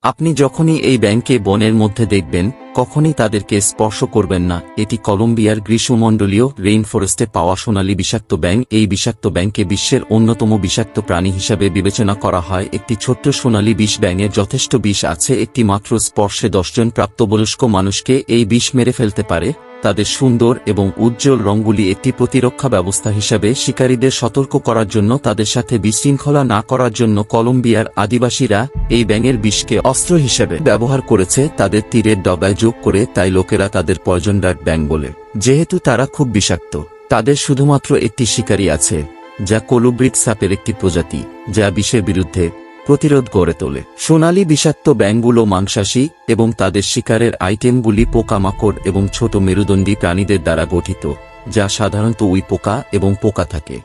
আপনি যখনই এই ব্যাঙকে বনের মধ্যে দেখবেন, কখনই তাদেরকে স্পর্শ করবেন না। এটি কলম্বিয়ার গ্রীষ্মমণ্ডলীয় রেইনফরেস্টে পাওয়া সোনালী বিষাক্ত ব্যাঙ। এই বিষাক্ত ব্যাঙকে বিশ্বের অন্যতম বিষাক্ত প্রাণী হিসাবে বিবেচনা করা হয়। একটি ছোট্ট সোনালী বিষ ব্যাঙের যথেষ্ট বিষ আছে, একটি মাত্র স্পর্শে 10 জন প্রাপ্তবয়স্ক মানুষকে এই বিষ মেরে ফেলতে পারে। তাদের সুন্দর এবং উজ্জ্বল রঙগুলি একটি প্রতিরক্ষা ব্যবস্থা হিসাবে শিকারীদের সতর্ক করার জন্য, তাদের সাথে বিশৃঙ্খলা না করার জন্য কলম্বিয়ার আদিবাসীরা এই ব্যাঙের বিষকে অস্ত্র হিসেবে ব্যবহার করেছে, তাদের তীরের ডগায় যোগ করে। তাই লোকেরা তাদের পয়জন ডার্ট ব্যাঙ বলে। যেহেতু তারা খুব বিষাক্ত, তাদের শুধুমাত্র একটি শিকারী আছে, যা কলুব্রিড সাপের একটি প্রজাতি, যা বিষের বিরুদ্ধে প্রতিরোধ গড়ে তোলে। সোনালী বিষাক্ত ব্যাঙগুলো মাংসাশী এবং তাদের শিকারের আইটেমগুলি পোকামাকড় এবং ছোট মেরুদণ্ডী প্রাণীদের দ্বারা গঠিত, যা সাধারণত উই পোকা এবং পোকা থাকে।